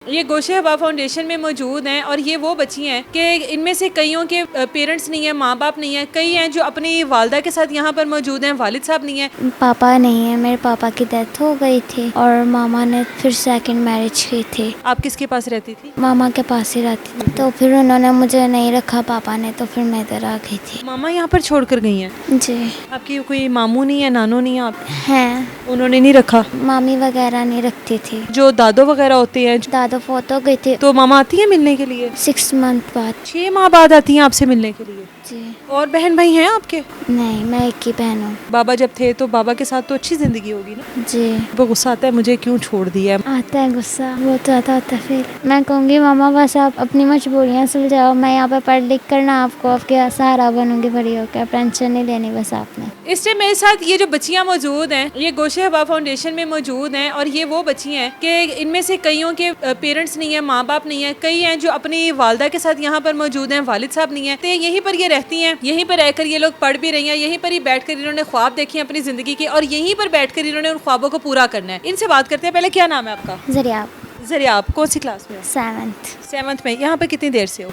ये गोशे हबा फाउंडेशन में मौजूद हैं और ये वो बच्ची हैं कि इनमें से कईयों के पेरेंट्स नहीं है, माँ बाप नहीं है, कई हैं जो अपनी वालदा के साथ यहाँ पर मौजूद हैं, वालिद साहब नहीं है। पापा नहीं है, मेरे पापा की डेथ हो गई थी और मामा ने फिर सेकंड मैरिज की थी। आप किसके पास रहती थी? मामा के पास ही रहती थी, तो फिर उन्होंने मुझे नहीं रखा पापा ने, तो फिर मैं इधर आ गई थी। मामा यहाँ पर छोड़ कर गई हैं? जी। आपकी कोई मामू नहीं है, नानो नहीं है? आप हैं, उन्होंने नहीं रखा? मामी वगैरह नहीं रखती थी। जो दादो वगैरह होते हैं दादा फोत हो गई थी, तो मामा आती है मिलने के लिए? 6 मंथ बाद। 6 माह बाद आती हैं आपसे मिलने के लिए? जी। और बहन भाई हैं आपके? नहीं, मैं एक ही बहन हूँ। बाबा जब थे तो बाबा के साथ तो अच्छी जिंदगी होगी ना? जी। वो गुस्सा आता है मुझे क्यों छोड़ दिया है? आता है गुस्सा, बहुत ज़्यादा आता है। फिर मैं कहूँगी मामा बस आप अपनी मजबूरियाँ सुलझाओ, मैं यहाँ पे पढ़ लिख कर ना आपको आपके सहारा बनूंगी, बड़ी होकर टेंशन नहीं लेनी बस आपने। इस टाइम मेरे साथ ये जो बच्चियां मौजूद हैं, ये गोशे हबा फाउंडेशन में मौजूद हैं और ये वो बच्ची हैं कि इनमें से कईयों के पेरेंट्स नहीं है, माँ बाप नहीं है, कई हैं जो अपनी वालदा के साथ यहाँ पर मौजूद हैं, वालिद साहब नहीं है, तो यहीं पर ये रहती हैं। यहीं पर रहकर ये लोग पढ़ भी रही हैं, यहीं पर ही बैठकर इन्होंने ख्वाब देखे हैं अपनी जिंदगी के और यहीं पर बैठकर इन्होंने उन ख्वाबों को पूरा करना है। इनसे बात करते हैं। पहले क्या नाम है आपका? जरिया। जरिया। आप कौन सी क्लास में? 7th। 7th में। यहाँ पर कितनी देर से हो?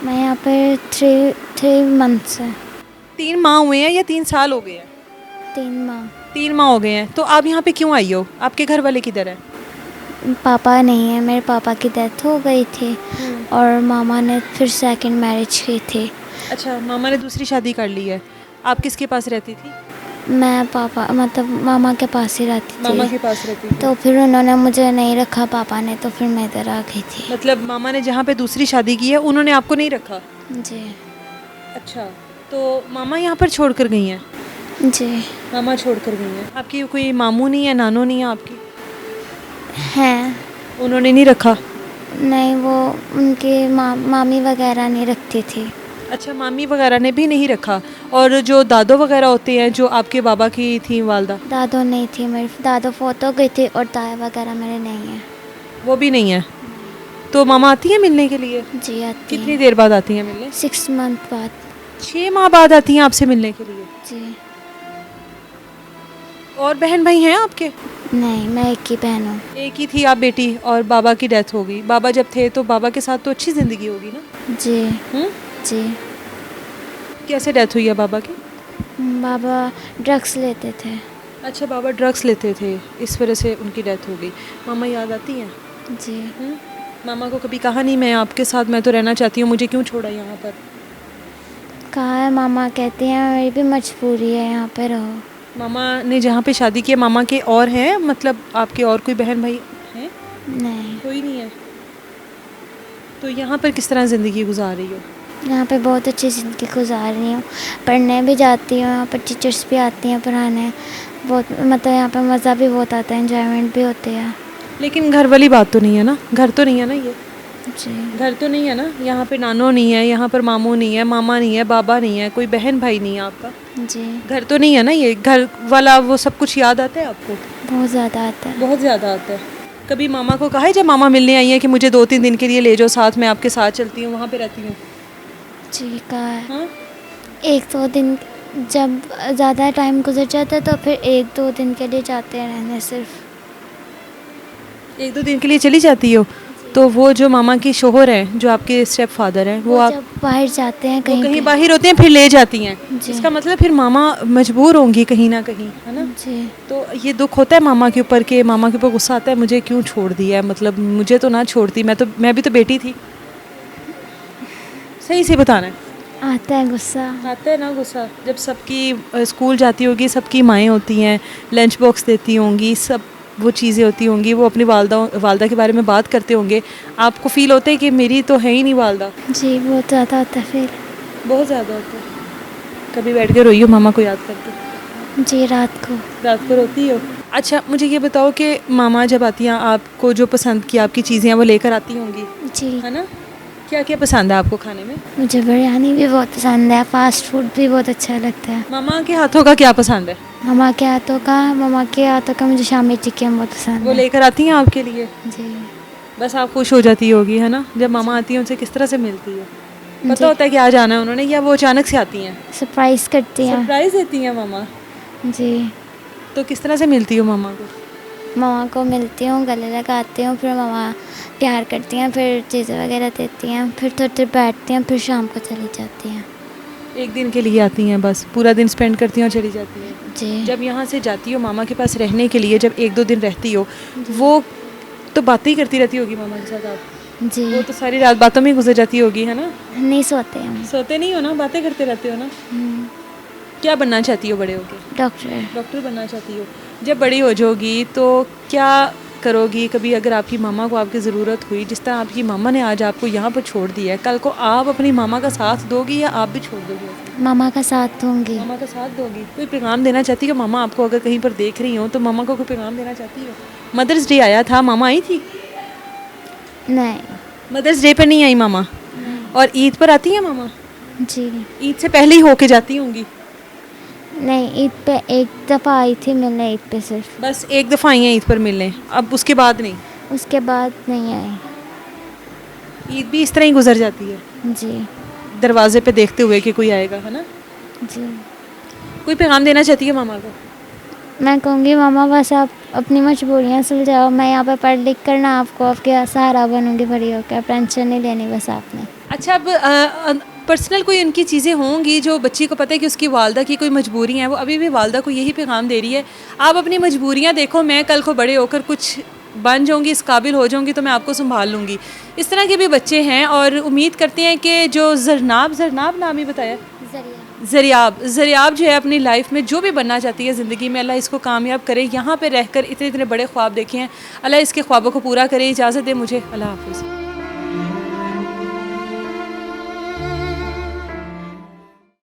मैं यहाँ पर 3 मंथ्स है। 3 माह हुए हैं या 3 साल हो गए हैं? 3 माह। 3 माह हो गए हैं। तो आप यहाँ पे क्यों आई हो? आपके घर वाले किधर है? पापा नहीं है, मेरे पापा की डेथ हो गई थी और मामा ने फिर सेकंड मैरिज की थी। अच्छा, मामा ने दूसरी शादी कर ली है। आप किसके पास रहती थी? मैं पापा मतलब मामा के पास ही रहती थी। मामा के पास रहती थी। तो फिर उन्होंने मुझे नहीं रखा पापा ने, तो फिर मैं इधर आ गई थी। मतलब मामा ने जहाँ पे दूसरी शादी की है उन्होंने आपको नहीं रखा? जी। अच्छा, तो मामा यहाँ पर छोड़ कर गई हैं? जी। मामा छोड़ कर गई हैं। आपकी कोई मामू नहीं है, नानो नहीं है आपकी? हैं। उन्होंने नहीं रखा? नहीं, वो उनकी मामी वगैरह नहीं रखती थी। अच्छा, मामी वगैरह ने भी नहीं रखा। और जो दादो वगैरह होते हैं जो आपके बाबा की थी वालदा? दादो नहीं थी, मेरे दादो फोत हो गई थी और ताया वगैरह मेरे नहीं है। वो भी नहीं है। तो मामा आती है मिलने के लिए? जी आती है। कितनी देर बाद आती हैं मिलने? 6 मंथ बाद। 6 माह बाद आती हैं आपसे मिलने के लिए? जी। और बहन भाई हैं आपके? नहीं, मैं एक ही बहन हूँ। एक ही थी आप बेटी और बाबा की डेथ हो गई। बाबा जब थे तो बाबा के साथ तो अच्छी ज़िंदगी होगी ना? जी। हम्म? जी। कैसे डेथ हुई है बाबा की? बाबा ड्रग्स लेते थे। अच्छा, बाबा ड्रग्स लेते थे, इस वजह से उनकी डेथ हो गई। मामा याद आती हैं? जी। मामा को कभी कहा नहीं मैं आपके साथ मैं तो रहना चाहती हूँ, मुझे क्यों छोड़ा यहाँ पर? कहा है, मामा कहते हैं मेरी भी मजबूरी है, यहाँ पे रहो। मामा ने जहाँ पे शादी की है, मामा के और हैं, मतलब आपके और कोई बहन भाई हैं? नहीं, कोई नहीं है। तो यहाँ पर किस तरह ज़िंदगी गुजार रही हो? यहाँ पे बहुत अच्छी ज़िंदगी गुजार रही हूँ। पढ़ने भी जाती हूँ, यहाँ पर टीचर्स भी आती हैं पढ़ाने। बहुत मतलब यहाँ पे मज़ा भी बहुत आता है, एंजॉयमेंट भी होती है। लेकिन घर वाली बात तो नहीं है ना? घर तो नहीं है ना ये? जी। घर तो नहीं है ना? यहाँ पे नानो नहीं है, यहाँ पर मामू नहीं है, मामा नहीं है, बाबा नहीं है, कोई बहन भाई नहीं है आपका? जी। घर तो नहीं है ना ये? घर वाला वो सब कुछ याद आता है आपको? बहुत ज़्यादा आता है। बहुत ज़्यादा आता है। कभी मामा को कहा है जब मामा मिलने आई है कि मुझे 2-3 दिन के लिए ले जाओ साथ, मैं आपके साथ चलती हूँ, वहाँ पे रहती हूँ? जी कहा है। हाँ? 1-2 दिन जब ज़्यादा टाइम गुजर जाता है तो फिर 1-2 दिन के लिए जाते हैं रहने सिर्फ। 1-2 दिन के लिए चली जाती हो? तो वो जो मामा की शोहर हैं, जो आपके स्टेप फादर हैं, वो आप जब बाहर जाते हैं वो कहीं कहीं पे। बाहर होते हैं फिर ले जाती हैं? जी। इसका मतलब फिर मामा मजबूर होंगी कहीं ना कहीं, है ना? जी। तो ये दुख होता है मामा के ऊपर कि मामा के ऊपर गुस्सा आता है मुझे क्यों छोड़ दिया है, मतलब मुझे तो ना छोड़ती, मैं भी तो बेटी थी। सही से बताना है। आता है गुस्सा। आता है ना गुस्सा? जब सबकी स्कूल जाती होगी, सबकी माएँ होती हैं, लंच बॉक्स देती होंगी, सब वो चीज़ें होती होंगी, वो अपनी वालदा के बारे में बात करते होंगे, आपको फ़ील होता है कि मेरी तो है ही नहीं वालदा? जी, बहुत ज़्यादा होता है फिर। बहुत ज़्यादा होता है। कभी बैठ के रोई हो मामा को याद करके? जी, रात को। रात को रोती हो? अच्छा, मुझे ये बताओ कि मामा जब आती हैं आपको जो पसंद की आपकी चीज़ें हैं वो लेकर आती होंगी, जी। है ना? क्या क्या पसंद है आपको खाने में? मुझे बिरयानी भी बहुत पसंद है, फास्ट फूड भी बहुत अच्छा लगता है। मामा के हाथों का क्या पसंद है? मामा के हाथों का मुझे शामी चिकन बहुत पसंद वो है। लेकर आती हैं आपके लिए? जी। बस आप खुश हो जाती होगी, है ना? जब मामा आती हैं उनसे किस तरह से मिलती है? जी। पता होता है कि आज आना है उन्होंने, या वो अचानक से आती हैं? सरप्राइज़ करती हैं। सरप्राइज़ देती हैं मामा? जी। तो किस तरह से मिलती हो मामा को? मामा को मिलती हूँ, गले लगाती हूँ, फिर मामा प्यार करती हैं, फिर चीज़ें वगैरह देती हैं, फिर थोड़ी देर बैठती हैं, फिर शाम को चली जाती हैं। एक दिन के लिए आती हैं बस, पूरा दिन स्पेंड करती हैं और चली जाती हैं। जी। जब यहाँ से जाती हो मामा के पास रहने के लिए, जब 1-2 दिन रहती हो, वो तो बातें ही करती रहती होगी मामा के साथ आप? जी। वो तो सारी रात बातों में ही गुजर जाती होगी, है ना? नहीं सोते हम। सोते नहीं हो ना, बातें करते रहते हो ना? हम्म, क्या बनना चाहती हो बड़े होके? डॉक्टर। डॉक्टर बनना चाहती हो। जब बड़ी हो जाओगी तो क्या करोगी? कभी अगर आपकी मामा को आपकी ज़रूरत हुई, जिस तरह आपकी मामा ने आज आपको यहाँ पर छोड़ दिया है, कल को आप अपनी मामा का साथ दोगी या आप भी छोड़ दोगी? मामा का साथ दूंगी। मामा का साथ दोगी? कोई पैगाम देना चाहती हो मामा आपको, अगर कहीं पर देख रही हो तो मामा को कोई पैगाम देना चाहती हो? मदर्स डे आया था, मामा आई थी? नहीं। मदर्स डे पर नहीं आई मामा? और ईद पर आती है मामा? जी। ईद से पहले ही होके जाती होंगी? नहीं, ईद पे एक दफ़ा आई थी मिलने, ईद पे सिर्फ। बस एक दफ़ा आई हैं ईद पर मिलने, अब उसके बाद नहीं? उसके बाद नहीं आई। ईद भी इस तरह ही गुजर जाती है, जी। दरवाजे पे देखते हुए कि कोई आएगा, है ना? जी। कोई पैगाम देना चाहती है मामा को? मैं कहूँगी मामा बस आप अपनी मजबूरियाँ सुलझाओ, मैं यहाँ पे पढ़ लिख कर ना आपको आपके सहारा बनूँगी बड़ी होकर, टेंशन नहीं लेनी बस आपने। अच्छा, अब पर्सनल कोई उनकी चीज़ें होंगी जो बच्ची को पता है कि उसकी वालदा की कोई मजबूरी है, वो अभी भी वालदा को यही पैगाम दे रही है, आप अपनी मजबूरियाँ देखो, मैं कल को बड़े होकर कुछ बन जाऊंगी, इस काबिल हो जाऊंगी तो मैं आपको संभाल लूँगी। इस तरह के भी बच्चे हैं और उम्मीद करते हैं कि जो ज़रनाब नाम ही बताया, ज़रियाब जो है अपनी लाइफ में जो भी बनना चाहती है ज़िंदगी में, अल्लाह इसको कामयाब करे। यहाँ पे रहकर इतने इतने बड़े ख्वाब देखे हैं, अल्लाह इसके ख्वाबों को पूरा करे। इजाज़त दे मुझे, अल्लाह हाफ़िज़।